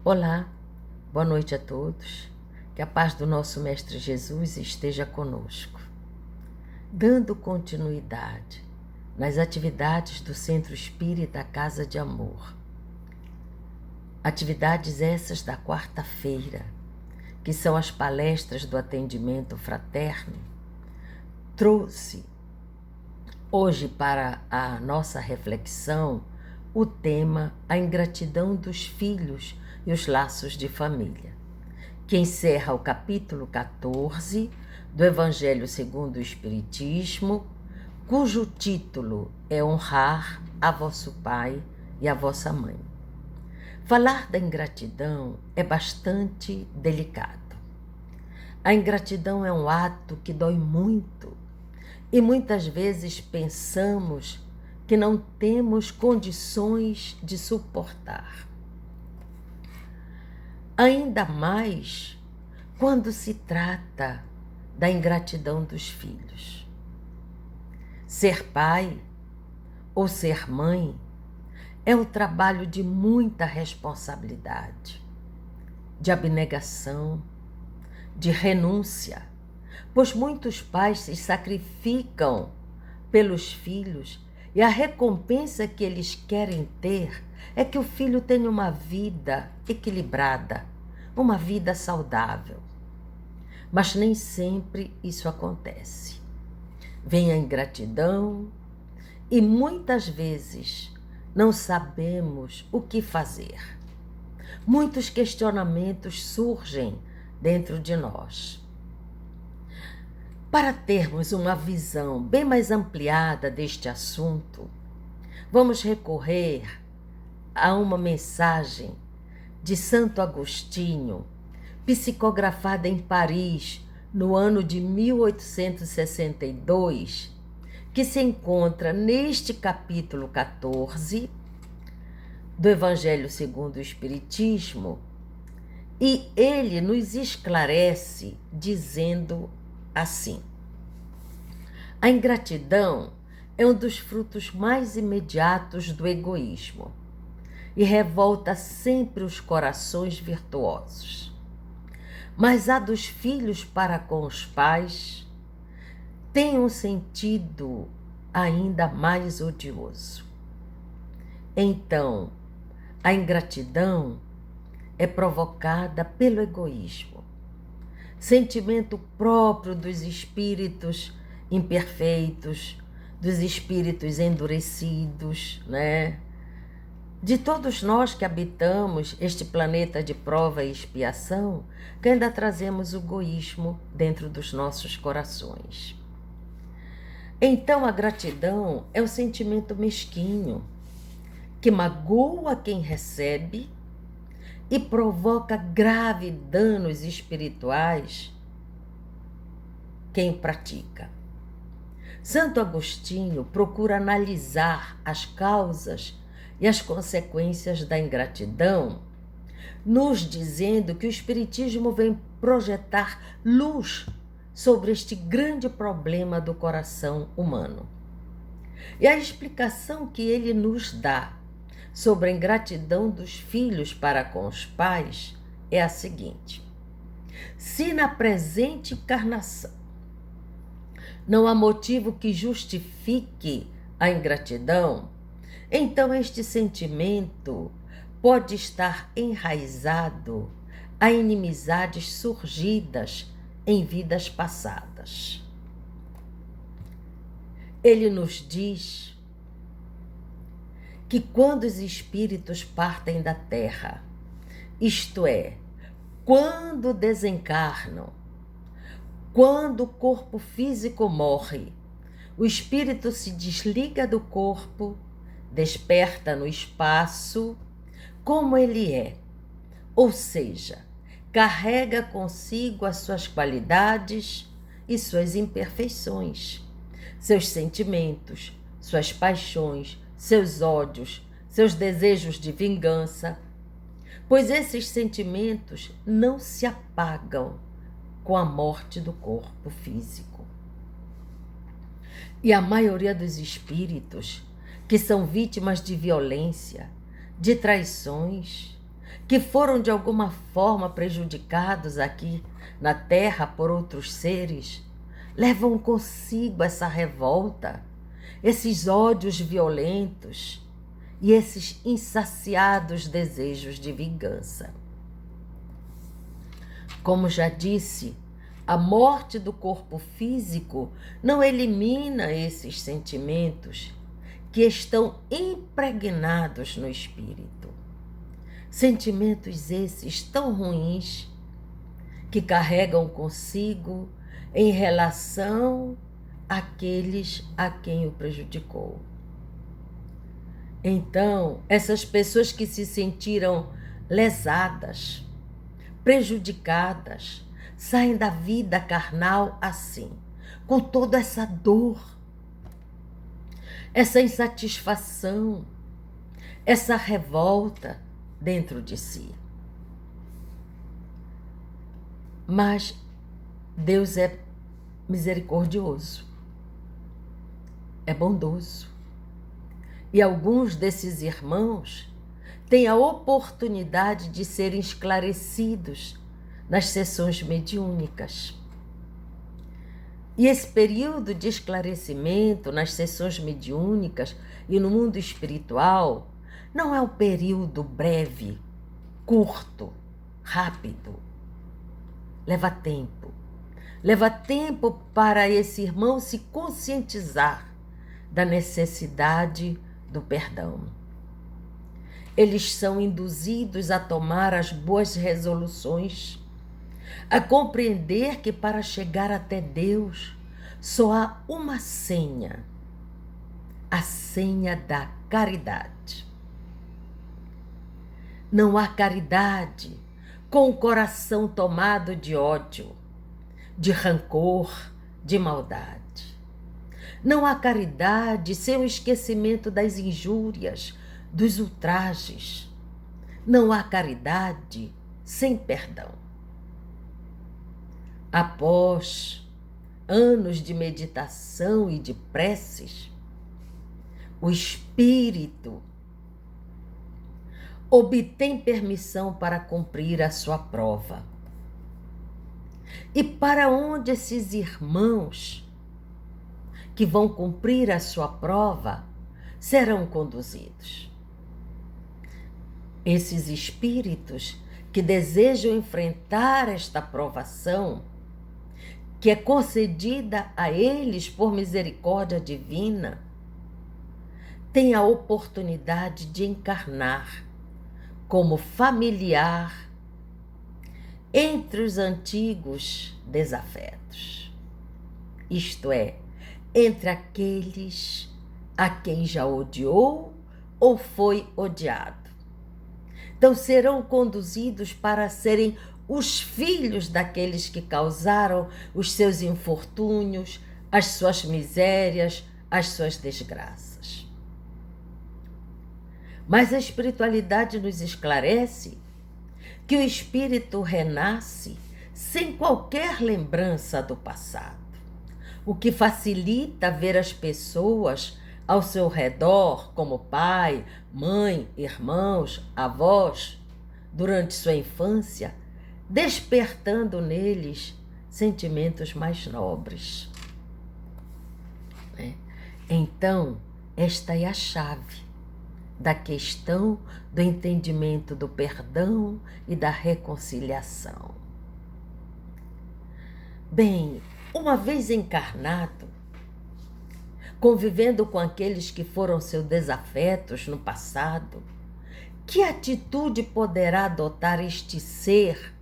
Olá, boa noite a todos. Que a paz do nosso Mestre Jesus esteja conosco. Dando continuidade nas atividades do Centro Espírita Casa de Amor. Atividades essas da quarta-feira, que são as palestras do atendimento fraterno, trouxe hoje para a nossa reflexão o tema A Ingratidão dos Filhos e os Laços de Família, que encerra o capítulo 14 do Evangelho segundo o Espiritismo, cujo título é Honrar a vosso pai e a vossa mãe. Falar da ingratidão é bastante delicado. A ingratidão é um ato que dói muito e muitas vezes pensamos que não temos condições de suportar. Ainda mais quando se trata da ingratidão dos filhos. Ser pai ou ser mãe é um trabalho de muita responsabilidade, de abnegação, de renúncia, pois muitos pais se sacrificam pelos filhos e a recompensa que eles querem ter é que o filho tenha uma vida equilibrada, uma vida saudável. Mas nem sempre isso acontece. Vem a ingratidão e muitas vezes não sabemos o que fazer. Muitos questionamentos surgem dentro de nós. Para termos uma visão bem mais ampliada deste assunto, vamos recorrer a uma mensagem de Santo Agostinho, psicografada em Paris no ano de 1862, que se encontra neste capítulo 14 do Evangelho segundo o Espiritismo, e ele nos esclarece dizendo assim: a ingratidão é um dos frutos mais imediatos do egoísmo e revolta sempre os corações virtuosos. Mas a dos filhos para com os pais tem um sentido ainda mais odioso. Então, a ingratidão é provocada pelo egoísmo, sentimento próprio dos espíritos imperfeitos, dos espíritos endurecidos, né? De todos nós que habitamos este planeta de prova e expiação, que ainda trazemos o egoísmo dentro dos nossos corações. Então a gratidão é um sentimento mesquinho, que magoa quem recebe e provoca graves danos espirituais quem o pratica. Santo Agostinho procura analisar as causas e as consequências da ingratidão, nos dizendo que o Espiritismo vem projetar luz sobre este grande problema do coração humano. E a explicação que ele nos dá sobre a ingratidão dos filhos para com os pais é a seguinte: se na presente encarnação não há motivo que justifique a ingratidão, então este sentimento pode estar enraizado a inimizades surgidas em vidas passadas. Ele nos diz que quando os espíritos partem da Terra, isto é, quando desencarnam, quando o corpo físico morre, o espírito se desliga do corpo, desperta no espaço como ele é, ou seja, carrega consigo as suas qualidades e suas imperfeições, seus sentimentos, suas paixões, seus ódios, seus desejos de vingança, pois esses sentimentos não se apagam com a morte do corpo físico. E a maioria dos espíritos que são vítimas de violência, de traições, que foram de alguma forma prejudicados aqui na Terra por outros seres, levam consigo essa revolta, esses ódios violentos e esses insaciados desejos de vingança. Como já disse, a morte do corpo físico não elimina esses sentimentos que estão impregnados no espírito. Sentimentos esses tão ruins que carregam consigo em relação àqueles a quem o prejudicou. Então, essas pessoas que se sentiram lesadas, prejudicadas, saem da vida carnal assim, com toda essa dor, essa insatisfação, essa revolta dentro de si. Mas Deus é misericordioso, é bondoso. E alguns desses irmãos têm a oportunidade de serem esclarecidos nas sessões mediúnicas. E esse período de esclarecimento nas sessões mediúnicas e no mundo espiritual não é um período breve, curto, rápido. Leva tempo. Leva tempo para esse irmão se conscientizar da necessidade do perdão. Eles são induzidos a tomar as boas resoluções, a compreender que para chegar até Deus só há uma senha, a senha da caridade. Não há caridade com o coração tomado de ódio, de rancor, de maldade. Não há caridade sem o esquecimento das injúrias, dos ultrajes. Não há caridade sem perdão. Após anos de meditação e de preces, o espírito obtém permissão para cumprir a sua prova. E para onde esses irmãos que vão cumprir a sua prova serão conduzidos? Esses espíritos que desejam enfrentar esta provação, que é concedida a eles por misericórdia divina, têm a oportunidade de encarnar como familiar entre os antigos desafetos. Isto é, entre aqueles a quem já odiou ou foi odiado. Então serão conduzidos para serem os filhos daqueles que causaram os seus infortúnios, as suas misérias, as suas desgraças. Mas a espiritualidade nos esclarece que o espírito renasce sem qualquer lembrança do passado, o que facilita ver as pessoas ao seu redor, como pai, mãe, irmãos, avós, durante sua infância, despertando neles sentimentos mais nobres. Então, esta é a chave da questão do entendimento do perdão e da reconciliação. Bem, uma vez encarnado, convivendo com aqueles que foram seus desafetos no passado, que atitude poderá adotar este ser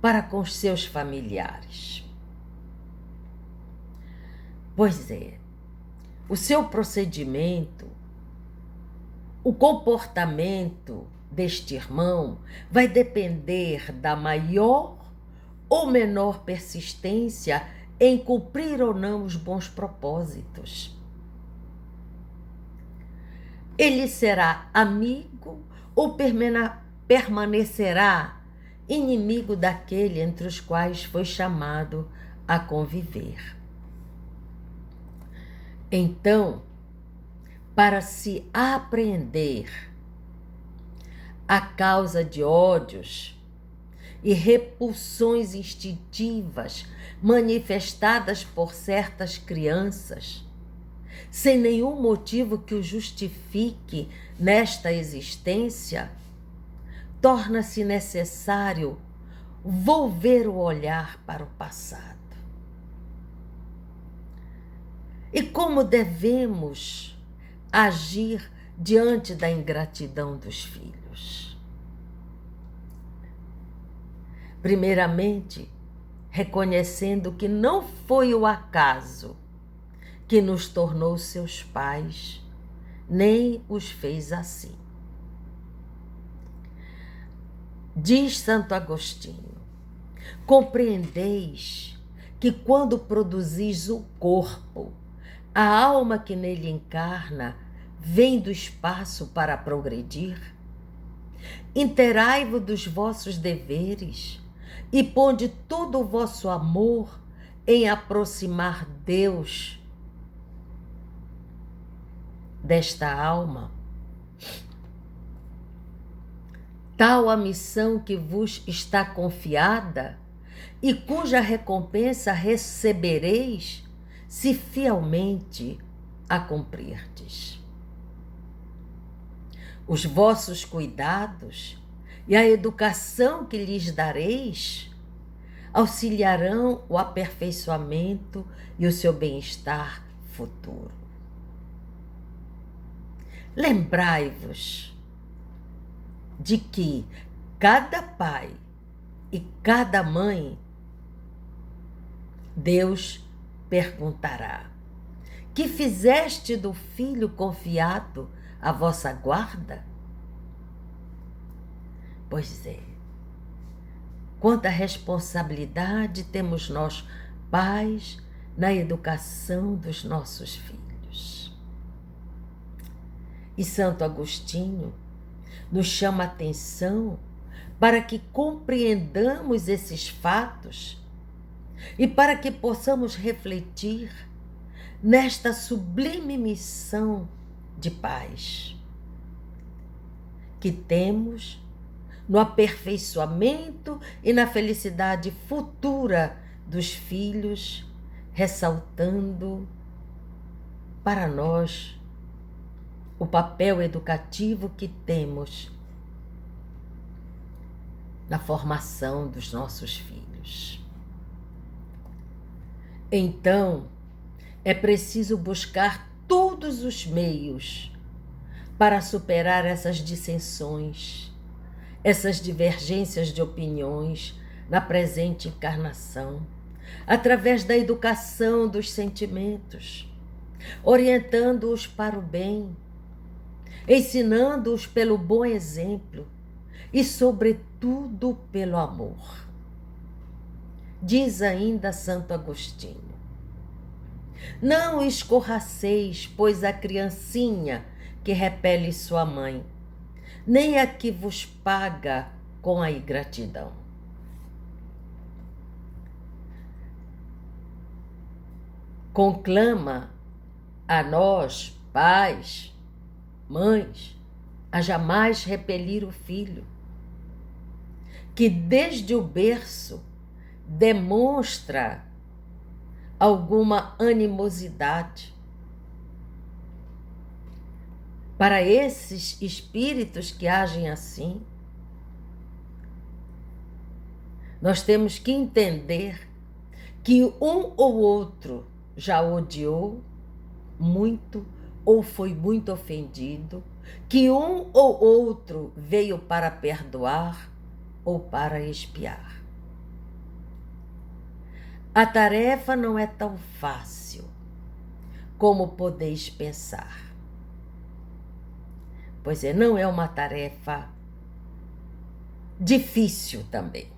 para com os seus familiares? Pois é, o seu procedimento, o comportamento deste irmão vai depender da maior ou menor persistência em cumprir ou não os bons propósitos. Ele será amigo ou permanecerá inimigo daquele entre os quais foi chamado a conviver. Então, para se aprender a causa de ódios e repulsões instintivas manifestadas por certas crianças, sem nenhum motivo que o justifique nesta existência, torna-se necessário volver o olhar para o passado. E como devemos agir diante da ingratidão dos filhos? Primeiramente, reconhecendo que não foi o acaso que nos tornou seus pais, nem os fez assim. Diz Santo Agostinho: compreendeis que quando produzis o corpo, a alma que nele encarna vem do espaço para progredir? Interai-vos dos vossos deveres e ponde todo o vosso amor em aproximar Deus desta alma. Tal a missão que vos está confiada e cuja recompensa recebereis se fielmente a cumprirdes. Os vossos cuidados e a educação que lhes dareis auxiliarão o aperfeiçoamento e o seu bem-estar futuro. Lembrai-vos de que cada pai e cada mãe, Deus perguntará: que fizeste do filho confiado à vossa guarda? Pois é, quanta responsabilidade temos nós, pais, na educação dos nossos filhos. E Santo Agostinho nos chama a atenção para que compreendamos esses fatos e para que possamos refletir nesta sublime missão de paz que temos no aperfeiçoamento e na felicidade futura dos filhos, ressaltando para nós o papel educativo que temos na formação dos nossos filhos. Então, é preciso buscar todos os meios para superar essas dissensões, essas divergências de opiniões na presente encarnação, através da educação dos sentimentos, orientando-os para o bem, ensinando-os pelo bom exemplo e, sobretudo, pelo amor. Diz ainda Santo Agostinho: não escorraceis, pois, a criancinha que repele sua mãe, nem a que vos paga com a ingratidão. Conclama a nós, pais, mães, a jamais repelir o filho, que desde o berço demonstra alguma animosidade. Para esses espíritos que agem assim, nós temos que entender que um ou outro já odiou muito ou foi muito ofendido, que um ou outro veio para perdoar ou para expiar. A tarefa não é tão fácil como podeis pensar. Pois é, não é uma tarefa difícil também.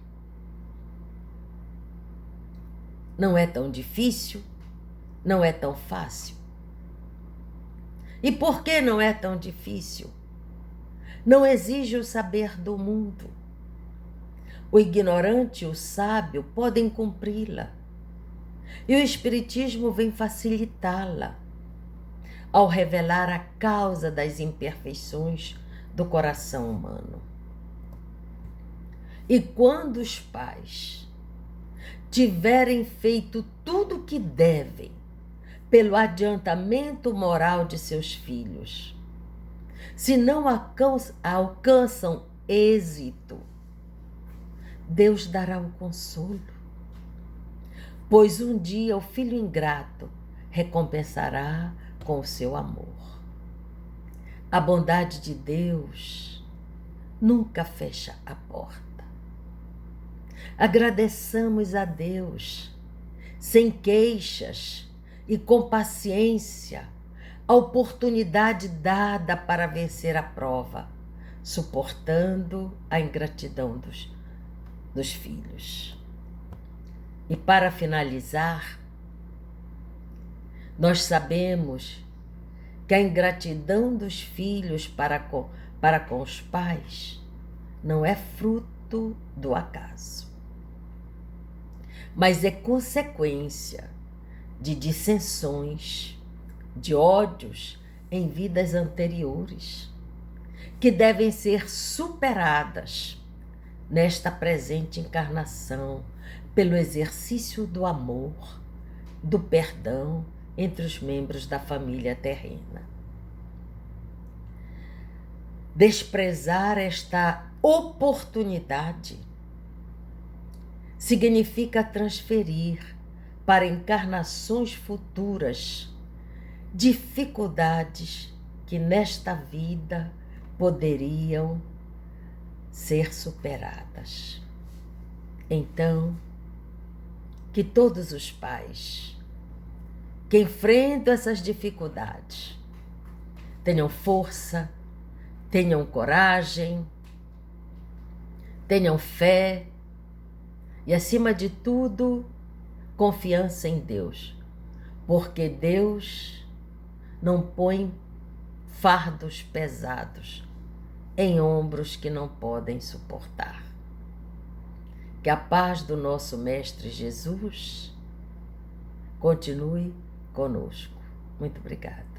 Não é tão difícil, não é tão fácil. E por que não é tão difícil? Não exige o saber do mundo. O ignorante e o sábio podem cumpri-la. E o Espiritismo vem facilitá-la, ao revelar a causa das imperfeições do coração humano. E quando os pais tiverem feito tudo o que devem pelo adiantamento moral de seus filhos, se não alcançam êxito, Deus dará o consolo, pois um dia o filho ingrato recompensará com o seu amor. A bondade de Deus nunca fecha a porta. Agradeçamos a Deus, sem queixas e com paciência, a oportunidade dada para vencer a prova, suportando a ingratidão dos filhos. E para finalizar, nós sabemos que a ingratidão dos filhos para com os pais não é fruto do acaso, mas é consequência de dissensões, de ódios em vidas anteriores, que devem ser superadas nesta presente encarnação pelo exercício do amor, do perdão entre os membros da família terrena. Desprezar esta oportunidade significa transferir para encarnações futuras dificuldades que nesta vida poderiam ser superadas. Então, que todos os pais que enfrentam essas dificuldades tenham força, tenham coragem, tenham fé e, acima de tudo, confiança em Deus, porque Deus não põe fardos pesados em ombros que não podem suportar. Que a paz do nosso Mestre Jesus continue conosco. Muito obrigada.